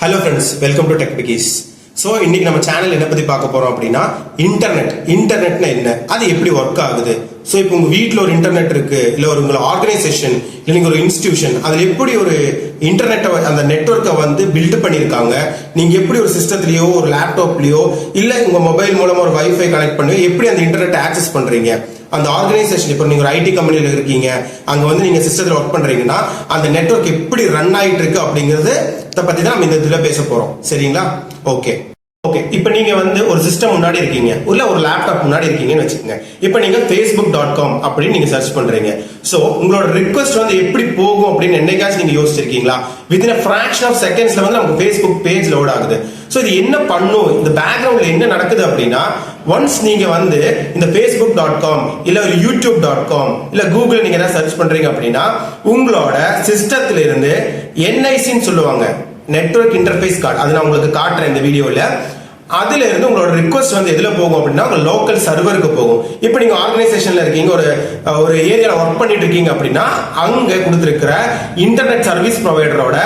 Hello friends, welcome to tech பிகிஸ். So இன்னைக்கு நம்ம சேனல் என்ன பத்தி பார்க்க போறோம் அப்படின்னா இன்டர்நெட்னா என்ன, அது எப்படி ஒர்க் ஆகுது. ஸோ இப்போ உங்க வீட்டில் ஒரு இன்டர்நெட் இருக்கு, இல்லை ஒரு உங்களை ஆர்கனைசேஷன் இல்லை நீங்க ஒரு இன்ஸ்டிடியூஷன், அதில் எப்படி ஒரு இன்டர்நெட்டை அந்த நெட்ஒர்க்கை வந்து பில்ட் பண்ணியிருக்காங்க, நீங்க எப்படி ஒரு சிஸ்டத்துலயோ ஒரு லேப்டாப்லயோ இல்லை உங்க மொபைல் மூலமா ஒரு வைஃபை கனெக்ட் பண்ணி எப்படி அந்த இன்டர்நெட் ஆக்சஸ் பண்றீங்க. அந்த ஆர்கனைசேஷன், இப்போ நீங்க ஒரு ஐடி கம்பெனியில் இருக்கீங்க, அங்க வந்து நீங்க சிஸ்டத்தில் ஒர்க் பண்றீங்கன்னா அந்த நெட்ஒர்க் எப்படி ரன் ஆயிட்டு இருக்கு அப்படிங்கறது பத்தி தான் நம்ம இந்த இதுல பேச போறோம். சரிங்களா? ஓகே. இப்போ நீங்க வந்து ஒரு சிஸ்டம் முன்னாடி இருக்கீங்க, இல்ல ஒரு லேப்டாப் முன்னாடி இருக்கீங்கன்னு வச்சுக்கோங்க. இப்போ நீங்க facebook.com அப்படின்னு நீங்க சர்ச் பண்றீங்க. சோ உங்களோட ரிக்வெஸ்ட் வந்து எப்படி போகும் அப்படின்னு என்னைக்காச்சும் நீங்க யோசிச்சிருக்கீங்களா? வித்தின் a fraction of secondsல வந்து நமக்கு Facebook பேஜ் லோட் ஆகுது. சோ இது என்ன பண்ணும், இந்த பேக்ரவுண்ட்ல என்ன நடக்குது அப்படின்னா, ஒன்ஸ் நீங்க வந்து இந்த facebook.com இல்ல ஒரு youtube.com இல்ல கூகுள் நீங்க ஏதாவது சர்ச் பண்றீங்க அப்படின்னா, உங்களோட சிஸ்டத்துல இருந்து NICன்னு சொல்லுவாங்க, நெட்வொர்க் இன்டர்ஃபேஸ் கார்டு, அது நான் உங்களுக்கு காட்டுறேன் இந்த வீடியோல. அதுல இருந்து உங்களோட ரிக்வெஸ்ட் வந்து எதுல போகும் அப்படின்னா உங்க லோக்கல் சர்வருக்கு போகும். இப்போ நீங்க ஆர்கனைசேஷன்ல இருக்கீங்க, ஒரு ஏரியால ஒர்க் பண்ணிட்டு இருக்கீங்க அப்படின்னா, அங்க கொடுத்திருக்கிற இன்டர்நெட் சர்வீஸ் ப்ரொவைடரோட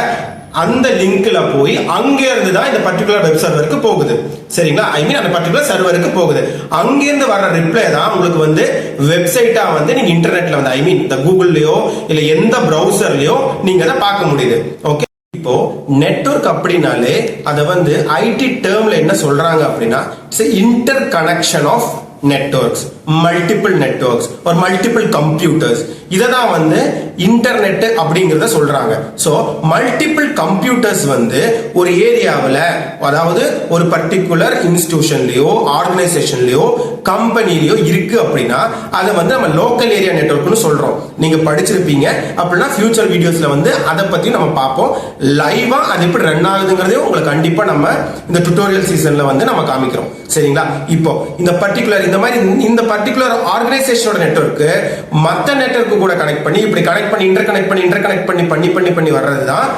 அந்த லிங்க்ல போய் அங்க இருந்து தான் இந்த பர்டிகுலர் வெப் சர்வருக்கு போகுது. சரிங்களா? ஐ மீன் அந்த பர்டிகுலர் சர்வருக்கு போகுது. அங்க இருந்து வர ரிப்ளை தான் உங்களுக்கு வந்து வெப்சைட்டா வந்து நீங்க இன்டர்நெட்ல வந்து, ஐ மீன் இந்த கூகுள்லயோ இல்ல எந்த பிரவுசர்லயோ நீங்க அதை பார்க்க முடியுது. ஓகே. இப்போ நெட்வொர்க் அப்படின்னாலே அதை வந்து ஐடி டேர்ம்ல என்ன சொல்றாங்க அப்படின்னா, it's interconnection of networks, multiple networks ஒரு மல்டிபிள் கம்ப்யூட்டர்ஸ், இததான் வந்து இன்டர்நெட் அப்படிங்கறத சொல்றாங்க. சோ மல்டிபிள் கம்ப்யூட்டர்ஸ் வந்து ஒரு ஏரியாவில், அதாவது ஒரு பர்டிகுலர் இன்ஸ்டிடியூஷன்லயோ ஆர்கனைசேஷன்லயோ கம்பெனிலயோ இருக்கு அப்படின்னா அதை வந்து நம்ம லோக்கல் ஏரியா நெட்வொர்க்னு சொல்றோம். நீங்க படிச்சிருப்பீங்க அப்படின்னா ஃபியூச்சர் வீடியோஸ்ல வந்து அதை பத்தி நம்ம பார்ப்போம். லைவா அது எப்படி ரன் ஆகுதுங்கிறதையும் உங்களுக்கு கண்டிப்பா நம்ம இந்த டுட்டோரியல் சீசன்ல வந்து நம்ம காமிக்கிறோம். சரிங்களா? இப்போ இந்த பர்டிகுலர் இந்த மாதிரி இந்த பர்டிகுலர் ஆர்கனைசேஷனோட நெட்வொர்க் மற்ற நெட்வொர்க் கூட கனெக்ட் பண்ணி இப்படி கனெக்ட் பண்ணி இன்டர் கனெக்ட் பண்ணி வர்றதுதான்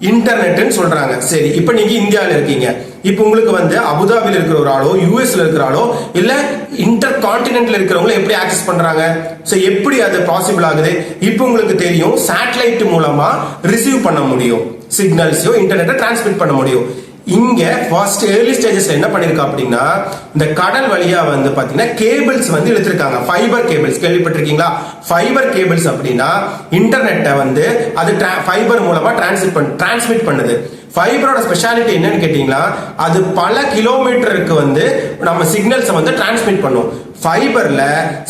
இன்டர்நெட்னு சொல்றாங்க. சரி, இப்போ நீங்க இந்தியாவில் இருக்கீங்க, இப்போ உங்களுக்கு வந்து அபுதாபியில் இருக்கிற ஒரு ஆளோ யூஎஸ்ல இருக்கிற ஆளோ இல்ல இன்டர் கான்டினென்ட்ல இருக்கிறவங்க எப்படி ஆக்சஸ் பண்றாங்க? சோ எப்படி அது பாசிபிள் ஆகுது? இப்போ உங்களுக்கு தெரியும், சேட்டலைட் மூலமா ரிசீவ் பண்ண முடியும், சிக்னல்ஸையோ இன்டர்நெட்டை டிரான்ஸ்மிட் பண்ண முடியும். இங்க ஃபர்ஸ்ட் ஏர்லி ஸ்டேஜஸ்ல என்ன பண்ணிருக்கா அப்படின்னா, இந்த கடல் வழியா வந்து பாத்தீங்கன்னா கேபிள்ஸ் வந்து இழுத்திருக்காங்க. ஃபைபர் கேபிள்ஸ் கேள்விப்பட்டிருக்கீங்களா? ஃபைபர் கேபிள்ஸ் அப்படின்னா இன்டர்நெட்டை வந்து அது ஃபைபர் மூலமா டிரான்ஸ்மிட் பண்ணுது. ஃபைபரோட ஸ்பெஷாலிட்டி என்னன்னு கேட்டீங்கன்னா, அது பல கிலோமீட்டருக்கு வந்து நம்ம சிக்னல்ஸ் வந்து டிரான்ஸ்மிட் பண்ணும். ஃபைபர்ல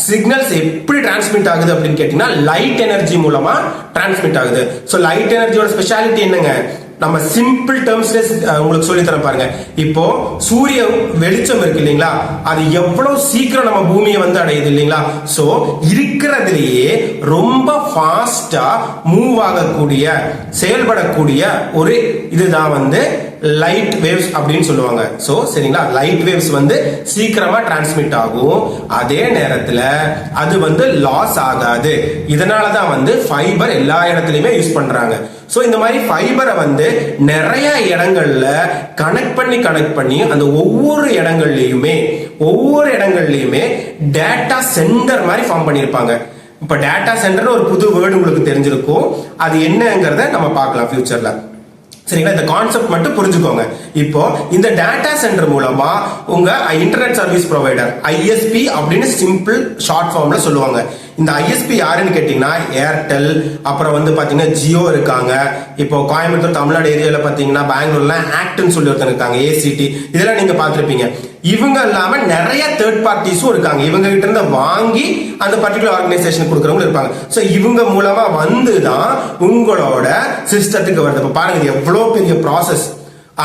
சிக்னல்ஸ் எப்படி டிரான்ஸ்மிட் ஆகுது அப்படின்னு கேட்டீங்கன்னா, லைட் எனர்ஜி மூலமா டிரான்ஸ்மிட் ஆகுது. சோ லைட் எனர்ஜியோட ஸ்பெஷாலிட்டி என்னங்க, நம்ம சிம்பிள் டேர்ம்ஸ்ல உங்களுக்கு சொல்லி தர பாருங்க. இப்போ சூரிய வெளிச்சம் இருக்கு இல்லைங்களா, அது எவ்வளவு சீக்கிரம் நம்ம பூமியை வந்து அடையுது இல்லைங்களா. சோ இருக்கிறதுலயே ரொம்ப ஃபாஸ்டா மூவ் ஆகக்கூடிய செயல்படக்கூடிய ஒரு இதுதான் வந்து லைட் வேவ்ஸ் அப்படின்னு சொல்லுவாங்க. சோ சரிங்களா, லைட் வேவ்ஸ் வந்து சீக்கிரமா டிரான்ஸ்மிட் ஆகும், அதே நேரத்துல அது வந்து லாஸ் ஆகாது. இதனாலதான் வந்து ஃபைபர் எல்லா இடத்துலயுமே யூஸ் பண்றாங்க. சோ இந்த மாதிரி ஃபைபரை வந்து நிறைய இடங்கள்ல கனெக்ட் பண்ணி அந்த ஒவ்வொரு இடங்கள்லயுமே டேட்டா சென்டர் மாதிரி ஃபார்ம் பண்ணிருப்பாங்க. இப்ப டேட்டா சென்டர் ஒரு புது வேர்டு உங்களுக்கு தெரிஞ்சிருக்கும், அது என்னங்கறத நம்ம பார்க்கலாம் ஃபியூச்சர்ல. சரிங்களா? இந்த கான்செப்ட் மட்டும் புரிஞ்சுக்கோங்க. இப்போ இந்த டேட்டா சென்டர் மூலமா உங்க இன்டர்நெட் சர்வீஸ் ப்ரொவைடர் ISP அப்படின்னு சிம்பிள் ஷார்ட் ஃபார்ம்ல சொல்லுவாங்க. இந்த ISP யாருன்னு கேட்டீங்கன்னா ஏர்டெல், அப்புறம் வந்து பாத்தீங்கன்னா ஜியோ இருக்காங்க. இப்போ கோயம்புத்தூர் தமிழ்நாடு ஏரியால பாத்தீங்கன்னா பெங்களூர்ல ஆக்ட்னு சொல்லி ஒருத்தங்க இருக்காங்க, ACT, இதெல்லாம் நீங்க பாத்திருப்பீங்க. இவங்க இல்லாம நிறைய தேர்ட் பார்ட்டிஸும் இருக்காங்க. இவங்க கிட்ட இருந்து வாங்கி அந்த பர்டிகுலர் ஆர்கனைசேஷன் கொடுக்கறவங்க இருப்பாங்க. சோ இவங்க மூலமா வந்துதான் உங்களோட சிஸ்டத்துக்கு வருது. இப்ப பாருங்க, எவ்வளவு பெரிய ப்ராசஸ்.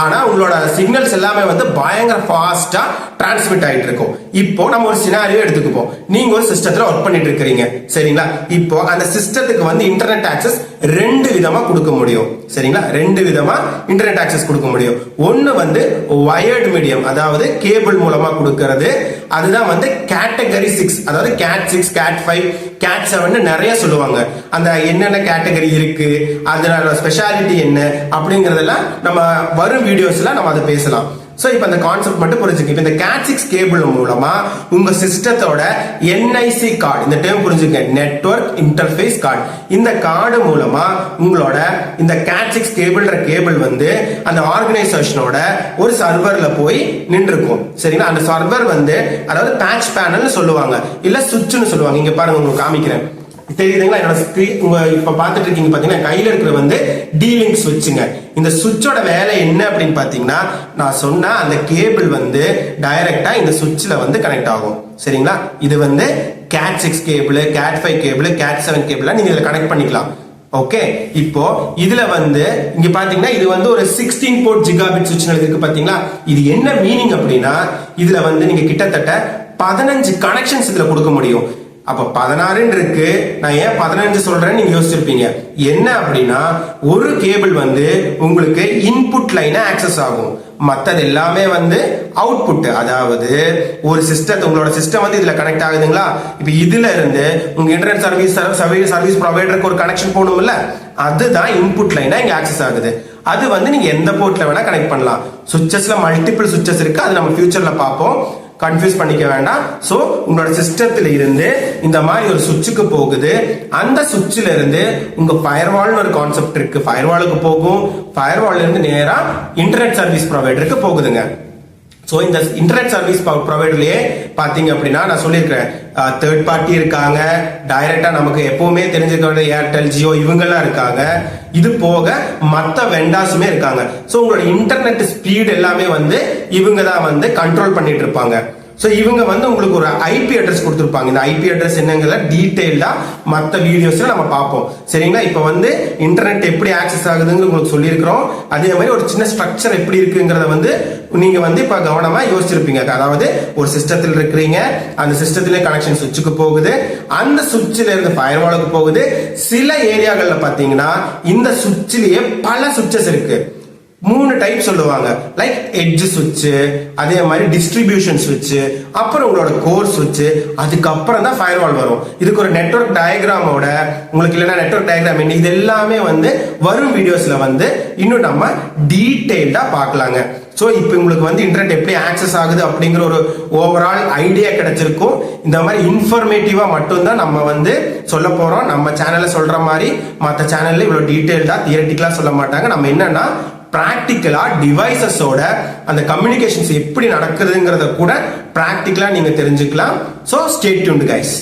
ஆனா உங்களோட சிக்னல்ஸ் எல்லாமே வந்து பயங்கர ஃபாஸ்டா டிரான்ஸ்மிட் ஆயிட்டு இருக்கும். இப்போ நம்ம ஒரு சினாரியோ எடுத்துக்குப்போம். நீங்க ஒரு சிஸ்டத்துல ஒர்க் பண்ணிட்டு இருக்கீங்க. சரிங்களா? இப்போ அந்த சிஸ்டத்துக்கு வந்து இன்டர்நெட் ஆக்சஸ் ரெண்டு விதமா கொடுக்க முடியும். சரிங்களா? ரெண்டு விதமா இன்டர்நெட் ஆக்சஸ் கொடுக்க முடியும். ஒன்னு வந்து வயர்டு மீடியம், அதாவது கேபிள் மூலமா கொடுக்கிறது. அதுதான் வந்து கேட்டகரி 6, அதாவது CAT 6, CAT 5, CAT 7 நிறைய சொல்லுவாங்க. அந்த என்னென்ன கேட்டகரி இருக்கு, அதனால ஸ்பெஷாலிட்டி என்ன அப்படிங்கறதெல்லாம் நம்ம வரும் வீடியோஸ்ல நம்ம அதை பேசலாம். சோ இப்போ அந்த கான்செப்ட் மட்டும் புரிஞ்சுக்க. இப்போ இந்த Cat6 கேபிள் மூலமா உங்க சிஸ்டத்தோட NIC கார்டு, இந்த டேர்ம் புரிஞ்சுக்க, நெட்வொர்க் இன்டர்ஃபேஸ் கார்டு, இந்த கார்டு மூலமா உங்களோட இந்த Cat6 கேபிள்ன்ற கேபிள் வந்து அந்த ஆர்கனைசேஷனோட ஒரு சர்வர்ல போய் நின்று இருக்கும். சரிங்களா? அந்த சர்வர் வந்து அதாவது பேட்ச் பேனல்னு சொல்லுவாங்க, இல்ல சுவிட்ச்னு சொல்லுவாங்க. இங்க பாருங்க, உங்களுக்கு காமிக்கிறேன், தெரியுதுங்களா? என்னோட ஸ்கிரீன் உங்க இப்ப பாத்துட்டு இருக்கீங்க பாத்தீங்கன்னா, கையில இருக்கிற வந்து D-Link சுவிட்சுங்க. இந்த சுவிட்சோட வேலை என்ன அப்படின்னு பாத்தீங்கன்னா, நான் சொன்ன அந்த கேபிள் வந்து டைரக்டா இந்த சுவிட்ச்ல வந்து கனெக்ட் ஆகும். சரிங்களா? இது வந்து Cat6 cable, Cat5 cable, Cat7 cable நீங்க இதுல கனெக்ட் பண்ணிக்கலாம். ஓகே, இப்போ இதுல வந்து இங்க பாத்தீங்கன்னா இது வந்து ஒரு 16 போர்ட் ஜிகாபிட் சுவிட்ச் இருக்கு பாத்தீங்களா? இது என்ன மீனிங் அப்படின்னா, இதுல வந்து நீங்க கிட்டத்தட்ட 15 கனெக்ஷன்ஸ் இதுல கொடுக்க முடியும். அப்ப 16 இருக்கு, நான் ஏன் 15 சொல்றேன்னு நீங்க யோசிச்சிருப்பீங்க. என்ன அப்படின்னா, ஒரு கேபிள் வந்து உங்களுக்கு இன்புட் லைன் ஆக்சஸ் ஆகும், மத்தது எல்லாமே வந்து அவுட்புட். அதாவது ஒரு சிஸ்டம், உங்களோட சிஸ்டம் வந்து இதுல கனெக்ட் ஆகுதுங்களா? இப்ப இதுல இருந்து உங்க இன்டர்நெட் சர்வீஸ் ப்ரொவைடருக்கு ஒரு கனெக்ஷன் போகணும்ல, அதுதான் இன்புட் லைனா இங்க ஆக்சஸ் ஆகுது. அது வந்து நீங்க எந்த போர்ட்ல வேணா கனெக்ட் பண்ணலாம். சுவிட்சஸ்ல மல்டிபிள் சுவிட்சஸ் இருக்கு, அது நம்ம ஃபியூச்சர்ல பார்ப்போம், கன்ஃபியூஸ் பண்ணிக்க வேண்டாம். சோ உங்களோட சிஸ்டத்துல இருந்து இந்த மாதிரி ஒரு சுவிட்சுக்கு போகுது, அந்த சுவிட்ச்ல இருந்து உங்க ஃபயர்வால்னு ஒரு கான்செப்ட் இருக்கு, ஃபயர்வாலுக்கு போகும், ஃபயர்வால்ல இருந்து நேரா இன்டர்நெட் சர்வீஸ் ப்ரொவைடருக்கு போகுதுங்க. சோ இந்த இன்டர்நெட் சர்வீஸ் ப்ரொவைடர்லயே பாத்தீங்க அப்படின்னா, நான் சொல்லியிருக்கிறேன், தேர்ட் பார்ட்டி இருக்காங்க, டைரக்டா நமக்கு எப்பவுமே தெரிஞ்சுக்க ஏர்டெல், ஜியோ இவங்கெல்லாம் இருக்காங்க. இது போக மத்த வெண்டாஸுமே இருக்காங்க. சோ உங்களோட இன்டர்நெட் ஸ்பீட் எல்லாமே வந்து இவங்க தான் வந்து கண்ட்ரோல் பண்ணிட்டு இருப்பாங்க. சோ இவங்க வந்து உங்களுக்கு ஒரு ஐபி அட்ரஸ் கொடுத்துருப்பாங்க. இந்த ஐபி அட்ரஸ் என்னங்கிறத டீடைல்டா மற்ற வீடியோஸ்ல நம்ம பார்ப்போம். சரிங்களா? இப்போ வந்து இன்டர்நெட் எப்படி ஆக்சஸ் ஆகுதுன்னு உங்களுக்கு சொல்லியிருக்கிறோம். அதே மாதிரி ஒரு சின்ன ஸ்ட்ரக்சர் எப்படி இருக்குங்கிறத வந்து நீங்க வந்து இப்ப கவனமா யோசிச்சிருப்பீங்க. அதாவது ஒரு சிஸ்டத்தில் இருக்கிறீங்க, அந்த சிஸ்டத்திலே கனெக்ஷன் சுவிட்சுக்கு போகுது, அந்த சுவிட்சில இருந்து ஃபயர்வாலுக்கு போகுது. சில ஏரியாக்கள்ல பாத்தீங்கன்னா இந்த சுவிட்சிலேயே பல சுவிட்சஸ் இருக்கு. 3 டைப் சொல்லுவாங்க, லைக் எட்ஜ் சுவிட்ச், அதே மாதிரி டிஸ்ட்ரிபியூஷன் சுவிட்ச், அப்புறம் உங்களோட கோர் சுவிட்ச், அதுக்கப்புறம் தான் ஃபயர்வால் வரும். இதுக்கு ஒரு நெட்வொர்க் டயக்ராமோட, உங்களுக்கு இல்லைன்னா நெட்வொர்க் டயக்ராம் என்ன, இது எல்லாமே வந்து வரும் வீடியோஸ்ல வந்து இன்னும் நம்ம டீடைல்டா பார்க்கலாங்க. சோ இப்போ உங்களுக்கு வந்து இன்டர்நெட் எப்படி ஆக்சஸ் ஆகுது அப்படிங்கிற ஒரு ஓவரால் ஐடியா கிடைச்சிருக்கும். இந்த மாதிரி இன்ஃபர்மேட்டிவா மட்டும்தான் நம்ம வந்து சொல்ல போறோம். நம்ம சேனல்ல சொல்ற மாதிரி மற்ற சேனல்ல இவ்வளவு டீடைல்டா தியரட்டிக்கலா சொல்ல மாட்டாங்க. நம்ம என்னன்னா பிராக்டிக்கலா டிவைசஸோட அந்த கம்யூனிகேஷன்ஸ் எப்படி நடக்குதுங்கிறத கூட பிராக்டிக்கலா நீங்க தெரிஞ்சுக்கலாம். So stay tuned guys.